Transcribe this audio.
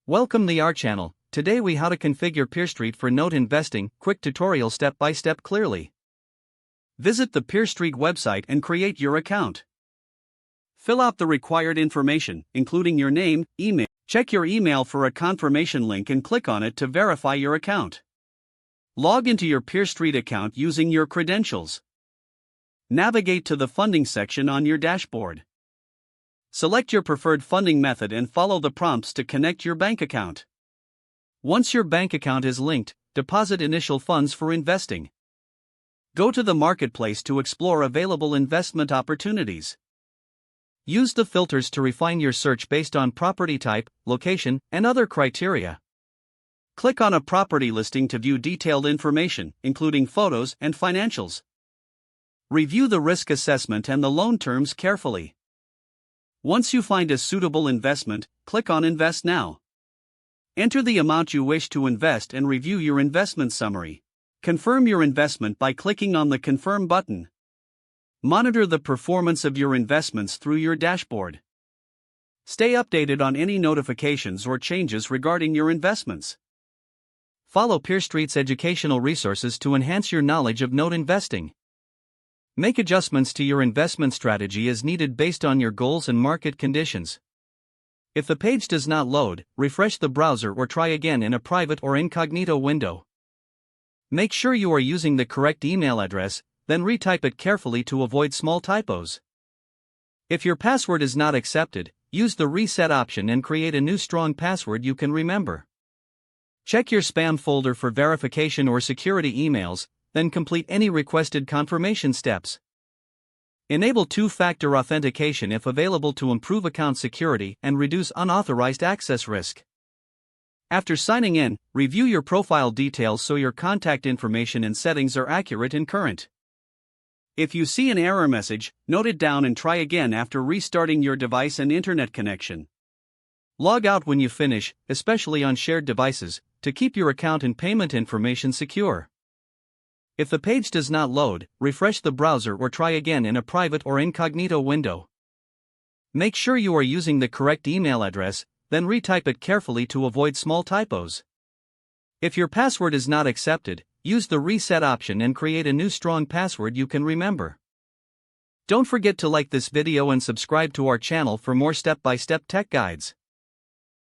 Welcome to our channel. Today we how to configure PeerStreet for note investing, quick tutorial step by step clearly. Visit the PeerStreet website and create your account. Fill out the required information, including your name, email. Check your email for a confirmation link and click on it to verify your account. Log into your PeerStreet account using your credentials. Navigate to the funding section on your dashboard. Select your preferred funding method and follow the prompts to connect your bank account. Once your bank account is linked, deposit initial funds for investing. Go to the marketplace to explore available investment opportunities. Use the filters to refine your search based on property type, location, and other criteria. Click on a property listing to view detailed information, including photos and financials. Review the risk assessment and the loan terms carefully. Once you find a suitable investment, click on Invest Now. Enter the amount you wish to invest and review your investment summary. Confirm your investment by clicking on the Confirm button. Monitor the performance of your investments through your dashboard. Stay updated on any notifications or changes regarding your investments. Follow PeerStreet's educational resources to enhance your knowledge of note investing. Make adjustments to your investment strategy as needed based on your goals and market conditions. If the page does not load, refresh the browser or try again in a private or incognito window. Make sure you are using the correct email address, then retype it carefully to avoid small typos. If your password is not accepted, use the reset option and create a new strong password you can remember. Check your spam folder for verification or security emails, then complete any requested confirmation steps. Enable two-factor authentication if available to improve account security and reduce unauthorized access risk. After signing in, review your profile details so your contact information and settings are accurate and current. If you see an error message, note it down and try again after restarting your device and internet connection. Log out when you finish, especially on shared devices, to keep your account and payment information secure. If the page does not load, refresh the browser or try again in a private or incognito window. Make sure you are using the correct email address, then retype it carefully to avoid small typos. If your password is not accepted, use the reset option and create a new strong password you can remember. Don't forget to like this video and subscribe to our channel for more step-by-step tech guides.